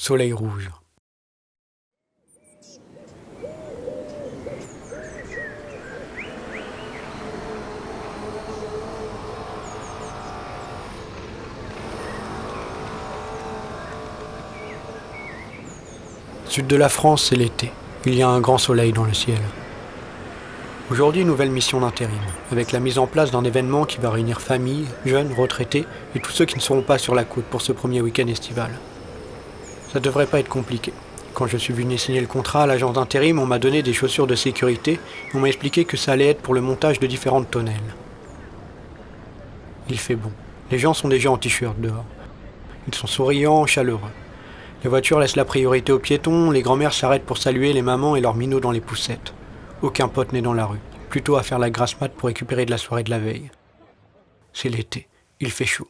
Soleil rouge. Sud de la France, c'est l'été. Il y a un grand soleil dans le ciel. Aujourd'hui, nouvelle mission d'intérim, avec la mise en place d'un événement qui va réunir familles, jeunes, retraités et tous ceux qui ne seront pas sur la côte pour ce premier week-end estival. Ça devrait pas être compliqué. Quand je suis venu signer le contrat à l'agence d'intérim, on m'a donné des chaussures de sécurité et on m'a expliqué que ça allait être pour le montage de différentes tonnelles. Il fait bon. Les gens sont déjà en t-shirt dehors. Ils sont souriants, chaleureux. Les voitures laissent la priorité aux piétons, les grands-mères s'arrêtent pour saluer les mamans et leurs minots dans les poussettes. Aucun pote n'est dans la rue, plutôt à faire la grasse mat pour récupérer de la soirée de la veille. C'est l'été, il fait chaud.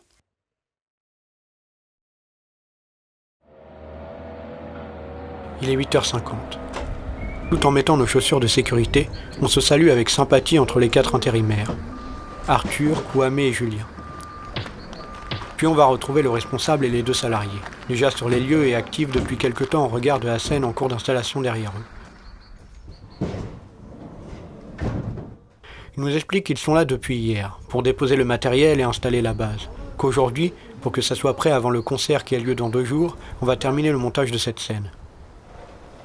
Il est 8h50. Tout en mettant nos chaussures de sécurité, on se salue avec sympathie entre les 4 intérimaires. Arthur, Kouamé et Julien. Puis on va retrouver le responsable et les 2 salariés, déjà sur les lieux et actifs depuis quelque temps en regard de la scène en cours d'installation derrière eux. Ils nous expliquent qu'ils sont là depuis hier, pour déposer le matériel et installer la base. Qu'aujourd'hui, pour que ça soit prêt avant le concert qui a lieu dans 2 jours, on va terminer le montage de cette scène.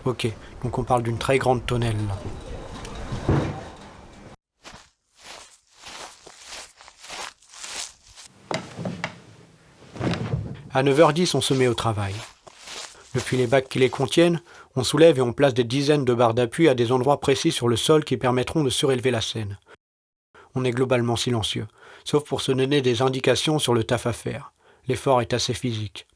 Ok, donc on parle d'une très grande tonnelle là. À 9h10, on se met au travail. Depuis les bacs qui les contiennent, on soulève et on place des dizaines de barres d'appui à des endroits précis sur le sol qui permettront de surélever la scène. On est globalement silencieux, sauf pour se donner des indications sur le taf à faire. L'effort est assez physique.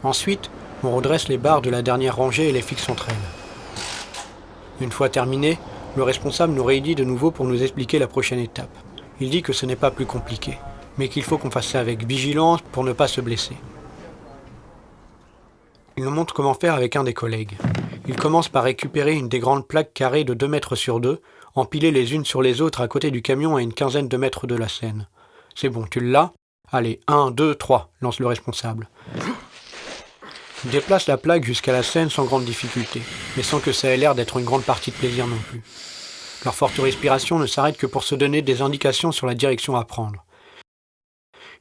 Ensuite, on redresse les barres de la dernière rangée et les fixe entre elles. Une fois terminé, le responsable nous réunit de nouveau pour nous expliquer la prochaine étape. Il dit que ce n'est pas plus compliqué, mais qu'il faut qu'on fasse ça avec vigilance pour ne pas se blesser. Il nous montre comment faire avec un des collègues. Il commence par récupérer une des grandes plaques carrées de 2 mètres sur 2, empilées les unes sur les autres à côté du camion à une quinzaine de mètres de la scène. C'est bon, tu l'as ? Allez, 1, 2, 3, lance le responsable. Il déplace la plaque jusqu'à la scène sans grande difficulté, mais sans que ça ait l'air d'être une grande partie de plaisir non plus. Leur forte respiration ne s'arrête que pour se donner des indications sur la direction à prendre.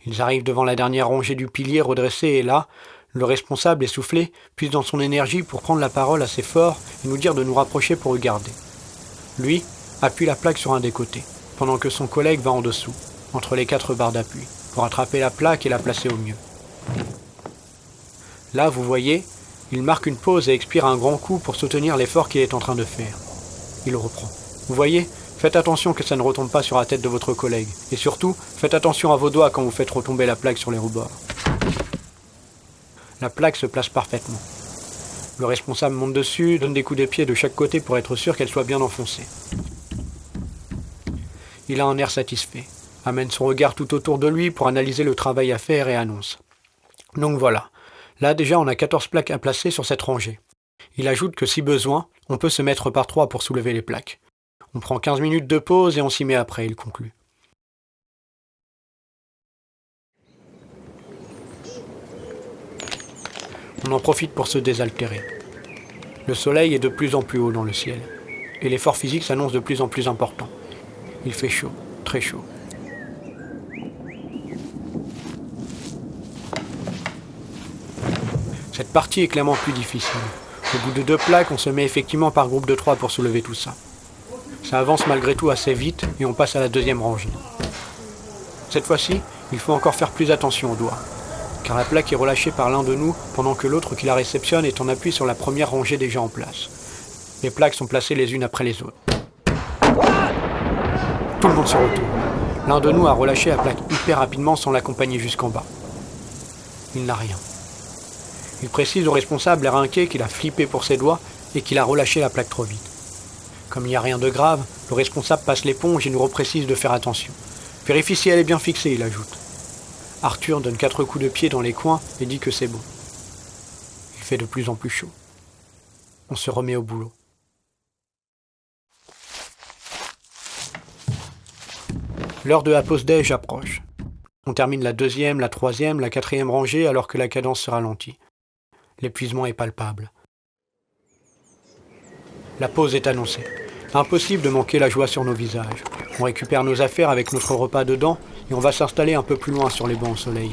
Ils arrivent devant la dernière rangée du pilier redressé et là, le responsable essoufflé puise dans son énergie pour prendre la parole assez fort et nous dire de nous rapprocher pour regarder. Lui appuie la plaque sur un des côtés, pendant que son collègue va en dessous, entre les 4 barres d'appui, pour attraper la plaque et la placer au mieux. Là, vous voyez, il marque une pause et expire un grand coup pour soutenir l'effort qu'il est en train de faire. Il reprend. Vous voyez ? Faites attention que ça ne retombe pas sur la tête de votre collègue. Et surtout, faites attention à vos doigts quand vous faites retomber la plaque sur les rebords. La plaque se place parfaitement. Le responsable monte dessus, donne des coups de pied de chaque côté pour être sûr qu'elle soit bien enfoncée. Il a un air satisfait, amène son regard tout autour de lui pour analyser le travail à faire et annonce. Donc voilà, là déjà on a 14 plaques à placer sur cette rangée. Il ajoute que si besoin, on peut se mettre par 3 pour soulever les plaques. On prend 15 minutes de pause et on s'y met après, il conclut. On en profite pour se désaltérer. Le soleil est de plus en plus haut dans le ciel, et l'effort physique s'annonce de plus en plus important. Il fait chaud, très chaud. Cette partie est clairement plus difficile. Au bout de 2 plaques, on se met effectivement par groupe de 3 pour soulever tout ça. Ça avance malgré tout assez vite et on passe à la 2e rangée. Cette fois-ci, il faut encore faire plus attention aux doigts, car la plaque est relâchée par l'un de nous pendant que l'autre qui la réceptionne est en appui sur la première rangée déjà en place. Les plaques sont placées les unes après les autres. Tout le monde se retourne. L'un de nous a relâché la plaque hyper rapidement sans l'accompagner jusqu'en bas. Il n'a rien. Il précise au responsable l'air inquiet qu'il a flippé pour ses doigts et qu'il a relâché la plaque trop vite. Comme il n'y a rien de grave, le responsable passe l'éponge et nous reprécise de faire attention. Vérifie si elle est bien fixée, il ajoute. Arthur donne 4 coups de pied dans les coins et dit que c'est bon. Il fait de plus en plus chaud. On se remet au boulot. L'heure de la pause déj approche. On termine la deuxième, la troisième, la quatrième rangée alors que la cadence se ralentit. L'épuisement est palpable. La pause est annoncée. Impossible de manquer la joie sur nos visages. On récupère nos affaires avec notre repas dedans et on va s'installer un peu plus loin sur les bancs au soleil.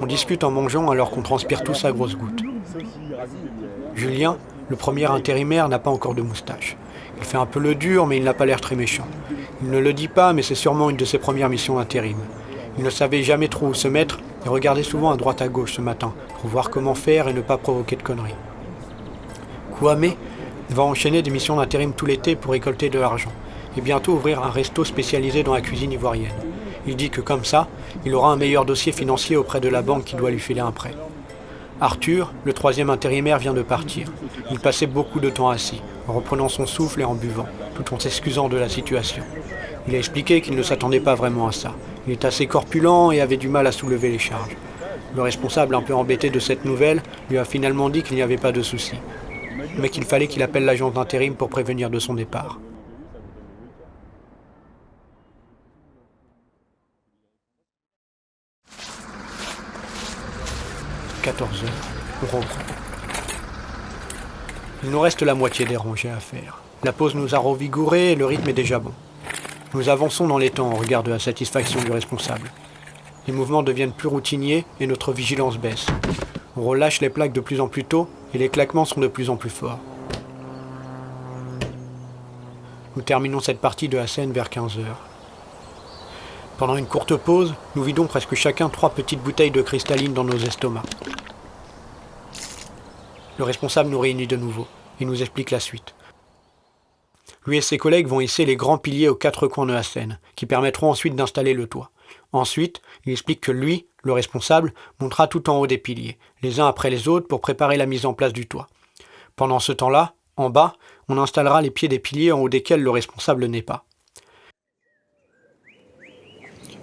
On discute en mangeant alors qu'on transpire tous à grosses gouttes. Julien, le premier intérimaire, n'a pas encore de moustache. Il fait un peu le dur, mais il n'a pas l'air très méchant. Il ne le dit pas, mais c'est sûrement une de ses premières missions d'intérim. Il ne savait jamais trop où se mettre et regardait souvent à droite à gauche ce matin pour voir comment faire et ne pas provoquer de conneries. Kouame va enchaîner des missions d'intérim tout l'été pour récolter de l'argent et bientôt ouvrir un resto spécialisé dans la cuisine ivoirienne. Il dit que comme ça, il aura un meilleur dossier financier auprès de la banque qui doit lui filer un prêt. Arthur, le troisième intérimaire, vient de partir. Il passait beaucoup de temps assis, en reprenant son souffle et en buvant, tout en s'excusant de la situation. Il a expliqué qu'il ne s'attendait pas vraiment à ça. Il est assez corpulent et avait du mal à soulever les charges. Le responsable, un peu embêté de cette nouvelle, lui a finalement dit qu'il n'y avait pas de souci, mais qu'il fallait qu'il appelle l'agence d'intérim pour prévenir de son départ. 14 heures, on reprend. Il nous reste la moitié des rangées à faire. La pause nous a revigorés et le rythme est déjà bon. Nous avançons dans les temps au regard de la satisfaction du responsable. Les mouvements deviennent plus routiniers et notre vigilance baisse. On relâche les plaques de plus en plus tôt et les claquements sont de plus en plus forts. Nous terminons cette partie de la scène vers 15 heures. Pendant une courte pause, nous vidons presque chacun 3 petites bouteilles de cristalline dans nos estomacs. Le responsable nous réunit de nouveau et nous explique la suite. Lui et ses collègues vont hisser les grands piliers aux 4 coins de la scène, qui permettront ensuite d'installer le toit. Ensuite, il explique que lui, le responsable, montera tout en haut des piliers, les uns après les autres pour préparer la mise en place du toit. Pendant ce temps-là, en bas, on installera les pieds des piliers en haut desquels le responsable n'est pas.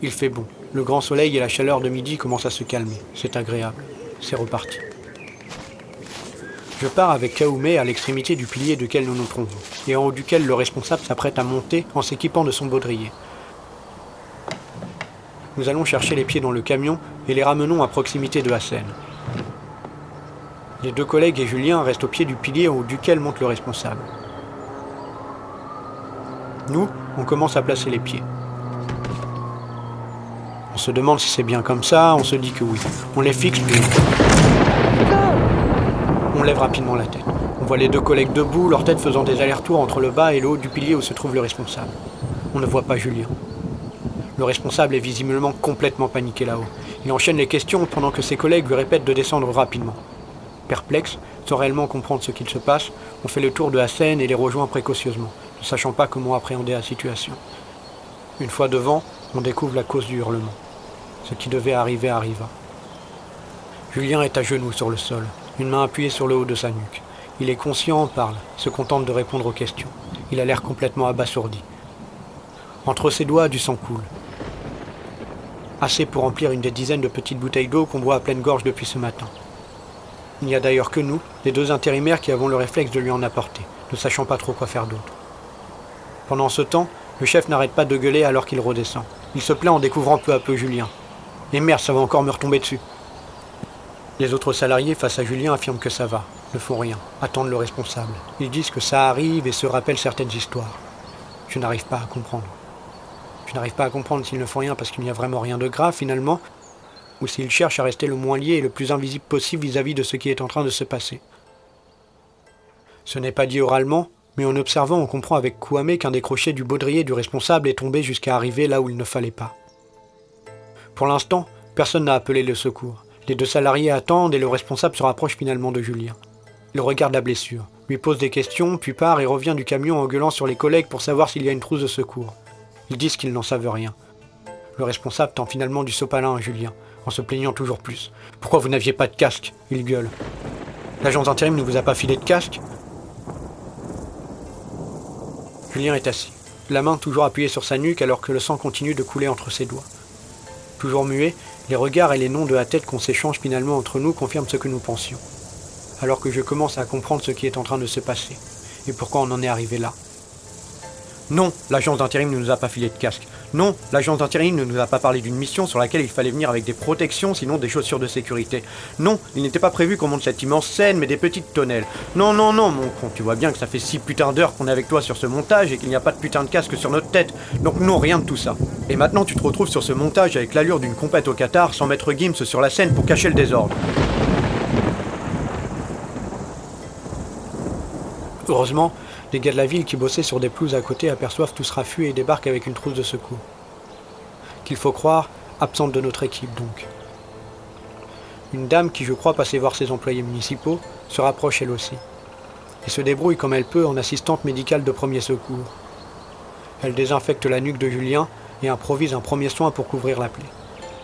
Il fait bon. Le grand soleil et la chaleur de midi commencent à se calmer. C'est agréable. C'est reparti. Je pars avec Kouame à l'extrémité du pilier duquel nous nous trouvons, et en haut duquel le responsable s'apprête à monter en s'équipant de son baudrier. Nous allons chercher les pieds dans le camion et les ramenons à proximité de la scène. Les 2 collègues et Julien restent au pied du pilier en haut duquel monte le responsable. Nous, on commence à placer les pieds. On se demande si c'est bien comme ça, on se dit que oui. On les fixe, puis on lève rapidement la tête. On voit les 2 collègues debout, leur tête faisant des allers-retours entre le bas et le haut du pilier où se trouve le responsable. On ne voit pas Julien. Le responsable est visiblement complètement paniqué là-haut. Il enchaîne les questions pendant que ses collègues lui répètent de descendre rapidement. Perplexe, sans réellement comprendre ce qu'il se passe, on fait le tour de la scène et les rejoint précautionneusement, ne sachant pas comment appréhender la situation. Une fois devant, on découvre la cause du hurlement. Ce qui devait arriver arriva. Julien est à genoux sur le sol, une main appuyée sur le haut de sa nuque. Il est conscient, parle, se contente de répondre aux questions. Il a l'air complètement abasourdi. Entre ses doigts, du sang coule. Assez pour remplir une des dizaines de petites bouteilles d'eau qu'on boit à pleine gorge depuis ce matin. Il n'y a d'ailleurs que nous, les 2 intérimaires, qui avons le réflexe de lui en apporter, ne sachant pas trop quoi faire d'autre. Pendant ce temps, le chef n'arrête pas de gueuler alors qu'il redescend. Il se plaint en découvrant peu à peu Julien. Et merde, ça va encore me retomber dessus. Les autres salariés face à Julien affirment que ça va, ne font rien, attendent le responsable. Ils disent que ça arrive et se rappellent certaines histoires. Je n'arrive pas à comprendre. Je n'arrive pas à comprendre s'ils ne font rien parce qu'il n'y a vraiment rien de grave finalement, ou s'ils cherchent à rester le moins lié et le plus invisible possible vis-à-vis de ce qui est en train de se passer. Ce n'est pas dit oralement, mais en observant on comprend avec Kouame qu'un des crochets du baudrier du responsable est tombé jusqu'à arriver là où il ne fallait pas. Pour l'instant, personne n'a appelé le secours. Les 2 salariés attendent et le responsable se rapproche finalement de Julien. Il regarde la blessure, lui pose des questions, puis part et revient du camion en gueulant sur les collègues pour savoir s'il y a une trousse de secours. Ils disent qu'ils n'en savent rien. Le responsable tend finalement du sopalin à Julien, en se plaignant toujours plus. « Pourquoi vous n'aviez pas de casque ?» il gueule. « L'agence d'intérim ne vous a pas filé de casque ?» Julien est assis, la main toujours appuyée sur sa nuque alors que le sang continue de couler entre ses doigts. Toujours muet, les regards et les noms de la tête qu'on s'échange finalement entre nous confirment ce que nous pensions. Alors que je commence à comprendre ce qui est en train de se passer, et pourquoi on en est arrivé là. Non, l'agence d'intérim ne nous a pas filé de casque. Non, l'agence d'intérim ne nous a pas parlé d'une mission sur laquelle il fallait venir avec des protections, sinon des chaussures de sécurité. Non, il n'était pas prévu qu'on monte cette immense scène, mais des petites tonnelles. Non, non, non, mon con, tu vois bien que ça fait 6 putains d'heures qu'on est avec toi sur ce montage et qu'il n'y a pas de putain de casque sur notre tête. Donc non, rien de tout ça. Et maintenant tu te retrouves sur ce montage avec l'allure d'une compète au Qatar, sans mettre Gims sur la scène pour cacher le désordre. Heureusement, les gars de la ville qui bossaient sur des pelouses à côté aperçoivent tout ce raffut et débarquent avec une trousse de secours. Qu'il faut croire, absente de notre équipe donc. Une dame qui, je crois, passait voir ses employés municipaux, se rapproche elle aussi, et se débrouille comme elle peut en assistante médicale de premier secours. Elle désinfecte la nuque de Julien et improvise un premier soin pour couvrir la plaie.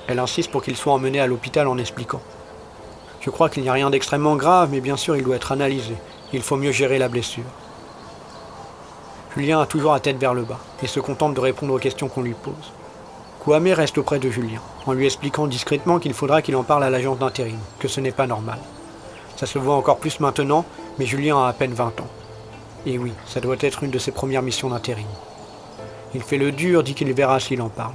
Elle insiste pour qu'il soit emmené à l'hôpital en expliquant. Je crois qu'il n'y a rien d'extrêmement grave, mais bien sûr il doit être analysé. Il faut mieux gérer la blessure. Julien a toujours la tête vers le bas et se contente de répondre aux questions qu'on lui pose. Kwame reste auprès de Julien, en lui expliquant discrètement qu'il faudra qu'il en parle à l'agence d'intérim, que ce n'est pas normal. Ça se voit encore plus maintenant, mais Julien a à peine 20 ans. Et oui, ça doit être une de ses premières missions d'intérim. Il fait le dur, dit qu'il verra s'il en parle.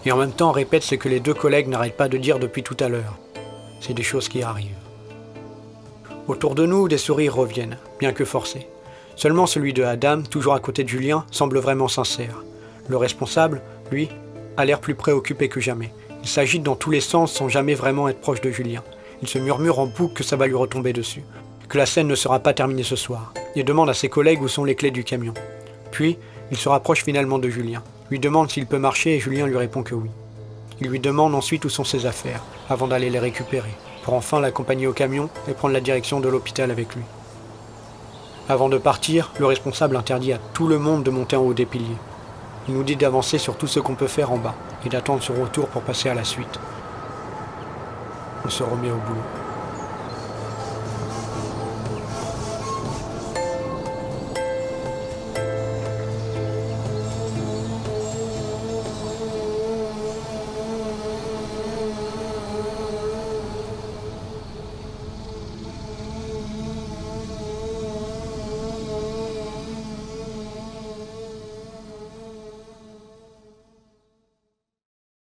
Et en même temps répète ce que les deux collègues n'arrêtent pas de dire depuis tout à l'heure. C'est des choses qui arrivent. Autour de nous, des sourires reviennent, bien que forcés. Seulement celui de Adam, toujours à côté de Julien, semble vraiment sincère. Le responsable, lui, a l'air plus préoccupé que jamais. Il s'agite dans tous les sens sans jamais vraiment être proche de Julien. Il se murmure en boucle que ça va lui retomber dessus, que la scène ne sera pas terminée ce soir, et demande à ses collègues où sont les clés du camion. Puis, il se rapproche finalement de Julien, lui demande s'il peut marcher et Julien lui répond que oui. Il lui demande ensuite où sont ses affaires, avant d'aller les récupérer, pour enfin l'accompagner au camion et prendre la direction de l'hôpital avec lui. Avant de partir, le responsable interdit à tout le monde de monter en haut des piliers. Il nous dit d'avancer sur tout ce qu'on peut faire en bas et d'attendre son retour pour passer à la suite. On se remet au boulot.